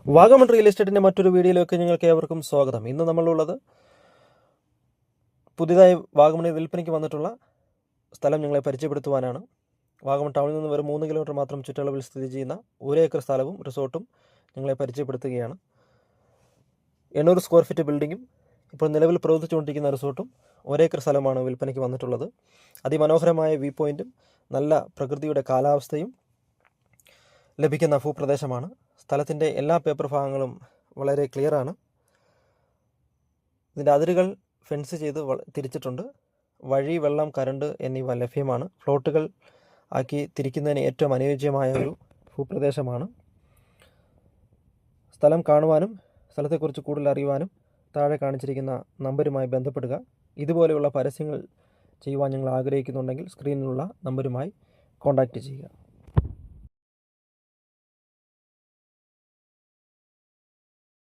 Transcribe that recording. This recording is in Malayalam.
വാഗമൺ റിയൽ എസ്റ്റേറ്റിൻ്റെ മറ്റൊരു വീഡിയോയിലേക്ക് നിങ്ങൾക്ക് ഏവർക്കും സ്വാഗതം. ഇന്ന് നമ്മളുള്ളത് പുതിയതായി വാഗമണിൽ വിൽപ്പനയ്ക്ക് വന്നിട്ടുള്ള സ്ഥലം ഞങ്ങളെ പരിചയപ്പെടുത്തുവാനാണ്. വാഗമൺ ടൗണിൽ നിന്ന് വെറും 3 കിലോമീറ്റർ മാത്രം ചുറ്റളവിൽ സ്ഥിതി ചെയ്യുന്ന 1 ഏക്കർ സ്ഥലവും റിസോർട്ടും ഞങ്ങളെ പരിചയപ്പെടുത്തുകയാണ്. 800 സ്ക്വയർ ഫീറ്റ് ബിൽഡിങ്ങും ഇപ്പോൾ നിലവിൽ പ്രവർത്തിച്ചുകൊണ്ടിരിക്കുന്ന റിസോർട്ടും 1 ഏക്കർ സ്ഥലമാണ് വിൽപ്പനയ്ക്ക് വന്നിട്ടുള്ളത്. അതിമനോഹരമായ വ്യൂ പോയിൻറ്റും നല്ല പ്രകൃതിയുടെ കാലാവസ്ഥയും ലഭിക്കുന്ന ഭൂപ്രദേശമാണ്. സ്ഥലത്തിൻ്റെ എല്ലാ പേപ്പർ ഭാഗങ്ങളും വളരെ ക്ലിയറാണ്. ഇതിൻ്റെ അതിരുകൾ ഫെൻസ് ചെയ്ത് തിരിച്ചിട്ടുണ്ട്. വഴി, വെള്ളം, കരണ്ട് എന്നിവ ലഭ്യമാണ്. ഫ്ലോട്ടുകൾ ആക്കി തിരിക്കുന്നതിന് ഏറ്റവും അനുയോജ്യമായ ഒരു ഭൂപ്രദേശമാണ്. സ്ഥലം കാണുവാനും സ്ഥലത്തെക്കുറിച്ച് കൂടുതൽ അറിയുവാനും താഴെ കാണിച്ചിരിക്കുന്ന നമ്പരുമായി ബന്ധപ്പെടുക. ഇതുപോലെയുള്ള പരസ്യങ്ങൾ ചെയ്യുവാൻ നിങ്ങൾ ആഗ്രഹിക്കുന്നുണ്ടെങ്കിൽ സ്ക്രീനിലുള്ള നമ്പരുമായി കോൺടാക്റ്റ് ചെയ്യുക.